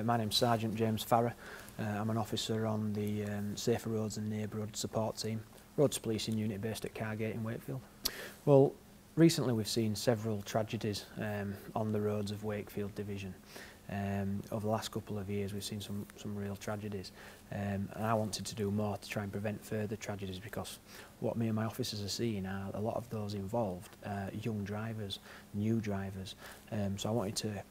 My name's Sergeant James Farrer. I'm an officer on the Safer Roads and Neighbourhood Support Team, Roads Policing Unit based at Cargate in Wakefield. Well, recently we've seen several tragedies on the roads of Wakefield Division. Over the last couple of years we've seen some real tragedies, and I wanted to do more to try and prevent further tragedies, because what me and my officers are seeing are a lot of those involved young drivers, new drivers. So I wanted to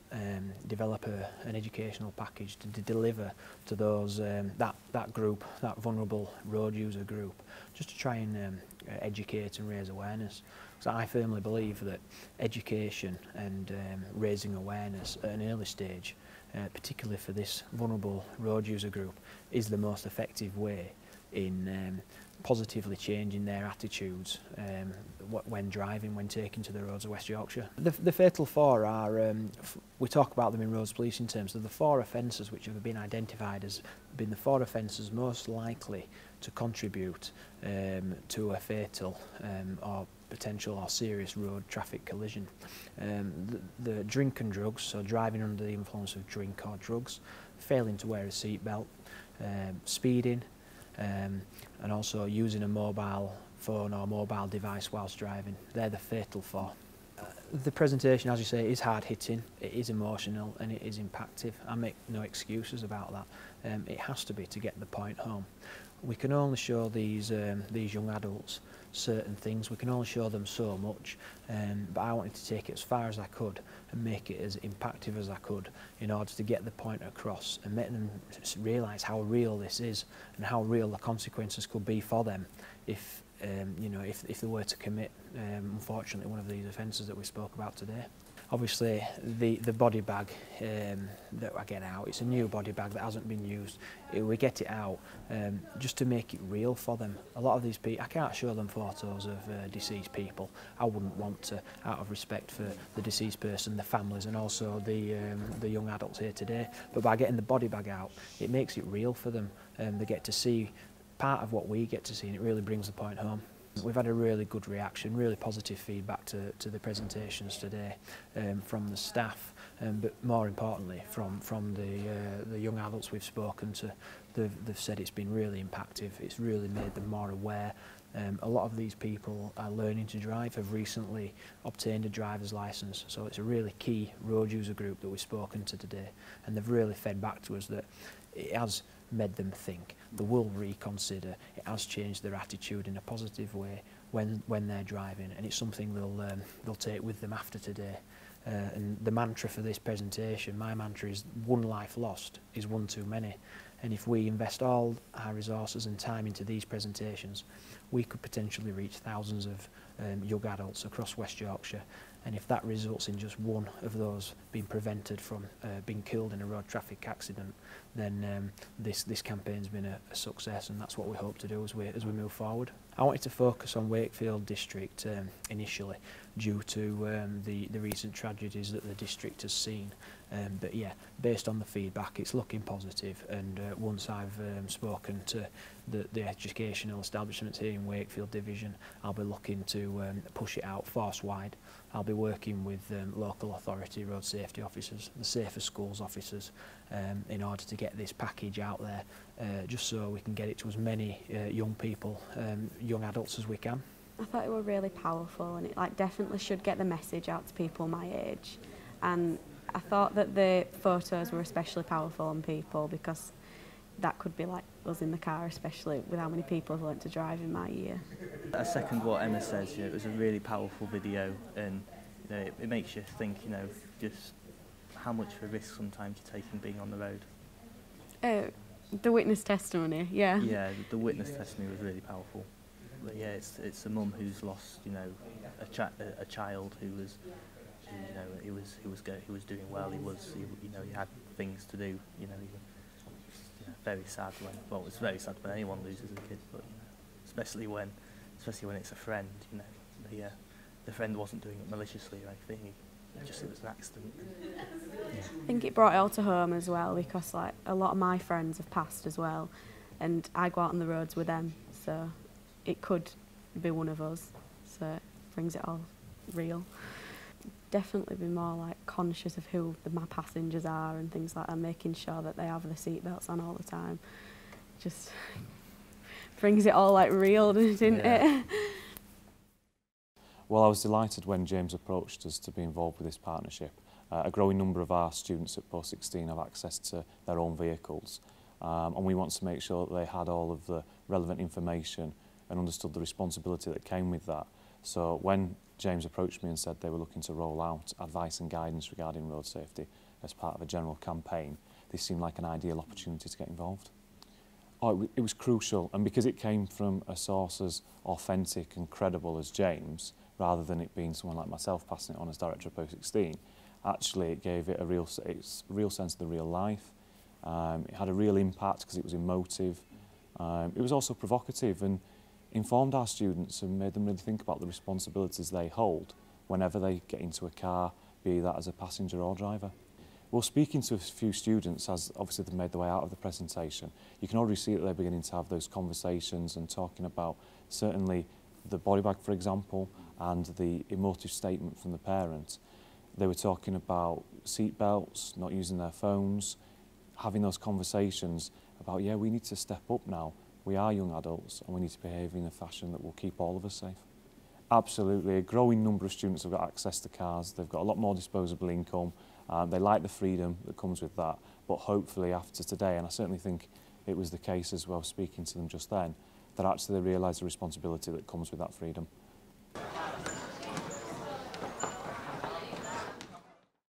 develop an educational package to deliver to those that group, that vulnerable road user group, just to try and educate and raise awareness. So I firmly believe that education and raising awareness at an early stage, particularly for this vulnerable road user group, is the most effective way in positively changing their attitudes when driving, when taking to the roads of West Yorkshire. The fatal four are, we talk about them in roads policing terms, they're the four offences which have been identified as being the four offences most likely to contribute to a fatal or potential or serious road traffic collision. The drink and drugs, so driving under the influence of drink or drugs, failing to wear a seatbelt, speeding, and also using a mobile phone or mobile device whilst driving. They're the fatal four. The presentation, as you say, is hard-hitting, it is emotional and it is impactful. I make no excuses about that. It has to be to get the point home. We can only show these young adults certain things, we can only show them so much, but I wanted to take it as far as I could and make it as impactful as I could in order to get the point across and make them realise how real this is and how real the consequences could be for them if you know, if they were to commit unfortunately one of these offences that we spoke about today. Obviously the body bag that I get out, it's a new body bag that hasn't been used. We get it out just to make it real for them. A lot of these people, I can't show them photos of deceased people. I wouldn't want to, out of respect for the deceased person, the families and also the young adults here today. But by getting the body bag out, it makes it real for them. They get to see part of what we get to see, and it really brings the point home. We've had a really good reaction, really positive feedback to the presentations today from the staff, but more importantly from the young adults we've spoken to. They've said it's been really impactful, it's really made them more aware. A lot of these people are learning to drive, have recently obtained a driver's licence, so it's a really key road user group that we've spoken to today, and they've really fed back to us that it has made them think, they will reconsider, it has changed their attitude in a positive way when they're driving, and it's something they'll take with them after today. And the mantra for this presentation, my mantra is, one life lost is one too many. And if we invest all our resources and time into these presentations, we could potentially reach thousands of young adults across West Yorkshire. And if that results in just one of those being prevented from being killed in a road traffic accident, then this campaign's been a success, and that's what we hope to do as we move forward. I wanted to focus on Wakefield District initially, due to the recent tragedies that the district has seen. But yeah, based on the feedback, it's looking positive, and once I've spoken to the educational establishments here in Wakefield Division, I'll be looking to push it out force-wide. I'll be working with local authority, road safety officers, the Safer Schools officers, in order to get this package out there, just so we can get it to as many young people, young adults as we can. I thought it were really powerful, and it definitely should get the message out to people my age. And I thought that the photos were especially powerful on people, because that could be like us in the car, especially with how many people have learnt to drive in my year. I second what Emma says. It was a really powerful video, and it makes you think, just how much of a risk sometimes you take in being on the road. The witness testimony, yeah. Yeah, the witness testimony was really powerful. But yeah, it's a mum who's lost, a child who was, he was doing well. He had things to do. Very sad well, it's very sad when anyone loses a kid, but especially when it's a friend. The friend wasn't doing it maliciously or anything. It was an accident. Yeah. I think it brought it all to home as well, because a lot of my friends have passed as well, and I go out on the roads with them, so it could be one of us. So it brings it all real. definitely be more like conscious of who my passengers are and things like that, making sure that they have their seatbelts on all the time. Just brings it all like real, didn't it? Well, I was delighted when James approached us to be involved with this partnership. A growing number of our students at Post 16 have access to their own vehicles, and we want to make sure that they had all of the relevant information and understood the responsibility that came with that. So when James approached me and said they were looking to roll out advice and guidance regarding road safety as part of a general campaign, this seemed like an ideal opportunity to get involved. Oh, it was crucial, and because it came from a source as authentic and credible as James, rather than it being someone like myself passing it on as director of Post 16, actually it gave it a real sense of the real life. It had a real impact because it was emotive. It was also provocative and informed our students and made them really think about the responsibilities they hold whenever they get into a car, be that as a passenger or driver. Well, speaking to a few students, as obviously they've made their way out of the presentation, you can already see that they're beginning to have those conversations and talking about certainly the body bag, for example, and the emotive statement from the parent. They were talking about seat belts, not using their phones, having those conversations about, yeah, we need to step up now. We are young adults and we need to behave in a fashion that will keep all of us safe. Absolutely, a growing number of students have got access to cars, they've got a lot more disposable income, they like the freedom that comes with that, but hopefully after today, and I certainly think it was the case as well speaking to them just then, that actually they realise the responsibility that comes with that freedom.